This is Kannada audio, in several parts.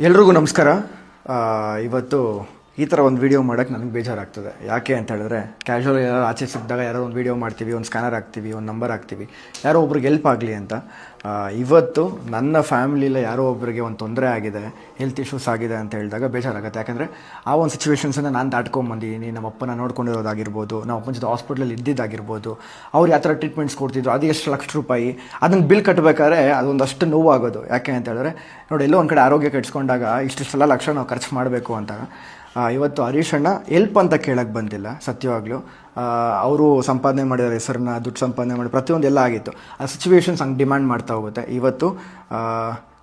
ಎಲ್ರಿಗೂ ನಮಸ್ಕಾರ. ಇವತ್ತು ಈ ಥರ ಒಂದು ವೀಡಿಯೋ ಮಾಡೋಕ್ಕೆ ನನಗೆ ಬೇಜಾರಾಗ್ತದೆ. ಯಾಕೆ ಅಂತ ಹೇಳಿದ್ರೆ, ಕ್ಯಾಶುವಲ್ ಯಾರು ಆಚೆ ಸಿಕ್ಕಿದಾಗ ಯಾರೋ ಒಂದು ವೀಡಿಯೋ ಮಾಡ್ತೀವಿ, ಒಂದು ಸ್ಕ್ಯಾನರ್ ಹಾಕ್ತೀವಿ, ಒಂದು ನಂಬರ್ ಹಾಕ್ತೀವಿ, ಯಾರೋ ಒಬ್ರಿಗೆ ಹೆಲ್ಪ್ ಆಗಲಿ ಅಂತ. ಇವತ್ತು ನನ್ನ ಫ್ಯಾಮಿಲಿಯಲ್ಲಿ ಯಾರೋ ಒಬ್ಬರಿಗೆ ಒಂದು ತೊಂದರೆ ಆಗಿದೆ, ಹೆಲ್ತ್ ಇಶ್ಯೂಸ್ ಆಗಿದೆ ಅಂತ ಹೇಳಿದಾಗ ಬೇಜಾರಾಗುತ್ತೆ. ಯಾಕಂದರೆ ಆ ಒಂದು ಸಿಚುವೇಷನ್ಸನ್ನು ನಾನು ದಾಟ್ಕೊಂಬಂದಿದ್ದೀನಿ. ನಮ್ಮ ಅಪ್ಪನ ನೋಡ್ಕೊಂಡಿರೋದಾಗಿರ್ಬೋದು, ನಮ್ಮ ಅಪ್ಪನ ಜೊತೆ ಹಾಸ್ಪಿಟ್ಲಲ್ಲಿ ಇದ್ದಿದ್ದಾಗಿರ್ಬೋದು, ಅವ್ರು ಯಾವ ಥರ ಟ್ರೀಟ್ಮೆಂಟ್ಸ್ ಕೊಡ್ತಿದ್ರು, ಅದು ಎಷ್ಟು ಲಕ್ಷ ರೂಪಾಯಿ, ಅದನ್ನು ಬಿಲ್ ಕಟ್ಟಬೇಕಾದ್ರೆ ಅದೊಂದಷ್ಟು ನೋವಾಗೋದು. ಯಾಕೆ ಅಂತ ಹೇಳಿದ್ರೆ, ನೋಡಿ, ಎಲ್ಲೋ ಒಂದು ಕಡೆ ಆರೋಗ್ಯ ಕೆಡಿಸ್ಕೊಂಡಾಗ ಇಷ್ಟಿಷ್ಟೆಲ್ಲ ಲಕ್ಷ ನಾವು ಖರ್ಚು ಮಾಡಬೇಕು ಅಂತ. ಇವತ್ತು ಹರೀಶ್ ಅಣ್ಣ ಹೆಲ್ಪ್ ಅಂತ ಕೇಳಕ್ಕೆ ಬಂದಿಲ್ಲ. ಸತ್ಯವಾಗ್ಲೂ ಅವರು ಸಂಪಾದನೆ ಮಾಡಿದ ಹೆಸರನ್ನ, ದುಡ್ಡು ಸಂಪಾದನೆ ಮಾಡಿ ಪ್ರತಿಯೊಂದು ಎಲ್ಲ ಆಗಿತ್ತು. ಆ ಸಿಚುವೇಶನ್ಸ್ ಹಂಗೆ ಡಿಮ್ಯಾಂಡ್ ಮಾಡ್ತಾ ಹೋಗುತ್ತೆ. ಇವತ್ತು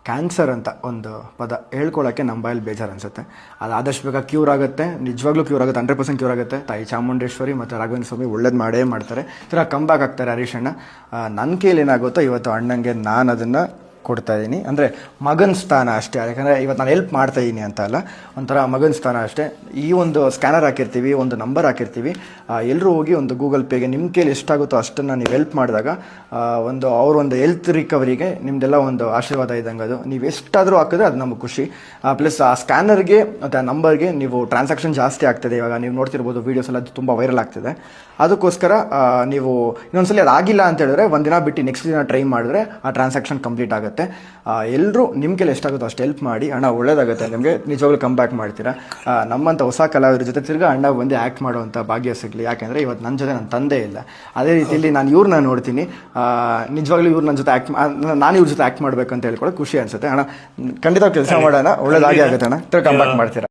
ಕ್ಯಾನ್ಸರ್ ಅಂತ ಒಂದು ಪದ ಹೇಳ್ಕೊಳ್ಳೋಕ್ಕೆ ನಮ್ಮ ಬಾಯಲ್ಲಿ ಬೇಜಾರು ಅನಿಸುತ್ತೆ. ಅದು ಆದಷ್ಟು ಬೇಗ ಕ್ಯೂರ್ ಆಗುತ್ತೆ, ನಿಜವಾಗ್ಲೂ ಕ್ಯೂರ್ ಆಗುತ್ತೆ, 100% ಕ್ಯೂರ್ ಆಗುತ್ತೆ. ತಾಯಿ ಚಾಮುಂಡೇಶ್ವರಿ ಮತ್ತು ರಾಘವೇಂದ್ರ ಸ್ವಾಮಿ ಒಳ್ಳೇದು ಮಾಡೇ ಮಾಡ್ತಾರೆ. ಈ ಥರ ಕಂಬ್ಯಾಕ್ ಆಗ್ತಾರೆ ಹರೀಶ್ ಅಣ್ಣ. ನನ್ನ ಕೈಲಿ ಏನಾಗುತ್ತೋ ಇವತ್ತು ಅಣ್ಣಂಗೆ ನಾನು ಅದನ್ನು ಕೊಡ್ತಾ ಇದ್ದೀನಿ. ಅಂದರೆ ಮಗನ ಸ್ಥಾನ ಅಷ್ಟೇ. ಯಾಕಂದರೆ ಇವತ್ತು ನಾನು ಹೆಲ್ಪ್ ಮಾಡ್ತಾ ಇದ್ದೀನಿ ಅಂತ ಅಲ್ಲ, ಒಂಥರ ಮಗನ ಸ್ಥಾನ ಅಷ್ಟೇ. ಈ ಒಂದು ಸ್ಕ್ಯಾನರ್ ಹಾಕಿರ್ತೀವಿ, ಒಂದು ನಂಬರ್ ಹಾಕಿರ್ತೀವಿ, ಎಲ್ಲರೂ ಹೋಗಿ ಒಂದು ಗೂಗಲ್ ಪೇಗೆ ನಿಮ್ಮ ಕೈಲಿ ಎಷ್ಟಾಗುತ್ತೋ ಅಷ್ಟನ್ನು ನೀವು ಹೆಲ್ಪ್ ಮಾಡಿದಾಗ ಅವ್ರೊಂದು ಹೆಲ್ತ್ ರಿಕವರಿಗೆ ನಿಮ್ಮದೆಲ್ಲ ಒಂದು ಆಶೀರ್ವಾದ ಇದ್ದಂಗೆ. ಅದು ನೀವು ಎಷ್ಟಾದರೂ ಹಾಕಿದ್ರೆ ಅದು ನಮಗೆ ಖುಷಿ. ಪ್ಲಸ್ ಆ ಸ್ಕ್ಯಾನರ್ಗೆ ಮತ್ತು ಆ ನಂಬರ್ಗೆ ನೀವು ಟ್ರಾನ್ಸಾಕ್ಷನ್ ಜಾಸ್ತಿ ಆಗ್ತದೆ. ಇವಾಗ ನೀವು ನೋಡ್ತಿರ್ಬೋದು, ವೀಡಿಯೋಸ್ ಎಲ್ಲ ತುಂಬ ವೈರಲ್ ಆಗ್ತಿದೆ. ಅದಕ್ಕೋಸ್ಕರ ನೀವು ಇನ್ನೊಂದ್ಸಲಿ ಅದು ಆಗಿಲ್ಲ ಅಂತ ಹೇಳಿದ್ರೆ ಒಂದಿನ ಬಿಟ್ಟು ನೆಕ್ಸ್ಟ್ ದಿನ ಟ್ರೈ ಮಾಡಿದ್ರೆ ಆ ಟ್ರಾನ್ಸಾಕ್ಷನ್ ಕಂಪ್ಲೀಟ್ ಆಗುತ್ತೆ. ಎಲ್ಲರೂ ನಿಮ್ಮ ಕೈಲಿ ಎಷ್ಟಾಗುತ್ತೋ ಅಷ್ಟು ಹೆಲ್ಪ್ ಮಾಡಿ. ಅಣ್ಣ ಒಳ್ಳೇದಾಗುತ್ತೆ, ನಿಮಗೆ ನಿಜವಾಗ್ಲೂ ಕಮ್ ಬ್ಯಾಕ್ ಮಾಡ್ತೀರಾ. ನಮ್ಮಂಥ ಹೊಸ ಕಲಾವಿದರ ಜೊತೆ ತಿರ್ಗಾ ಅಣ್ಣ ಬಂದು ಆ್ಯಕ್ಟ್ ಮಾಡುವಂಥ ಭಾಗ್ಯ ಸಿಗಲಿ. ಯಾಕೆಂದರೆ ಇವತ್ತು ನನ್ನ ಜೊತೆ ನನ್ನ ತಂದೆ ಇಲ್ಲ. ಅದೇ ರೀತಿಯಲ್ಲಿ ನಾನು ಇವ್ರನ್ನ ನೋಡ್ತೀನಿ. ನಿಜವಾಗ್ಲೂ ಇವ್ರು ನನ್ನ ಜೊತೆ ನಾನು ಇವ್ರ ಜೊತೆ ಆ್ಯಕ್ಟ್ ಮಾಡಬೇಕು ಅಂತ ಹೇಳ್ಕೊಳ್ಳೋ ಖುಷಿ ಅನಿಸುತ್ತೆ. ಅಣ್ಣ ಖಂಡಿತ ಕೆಲಸ ಮಾಡೋಣ, ಒಳ್ಳೇದಾಗಿ ಆಗುತ್ತೆ ಅಣ್ಣ. ತಿರ್ಗಾ ಕಮ್ ಬ್ಯಾಕ್ ಮಾಡ್ತೀರಾ.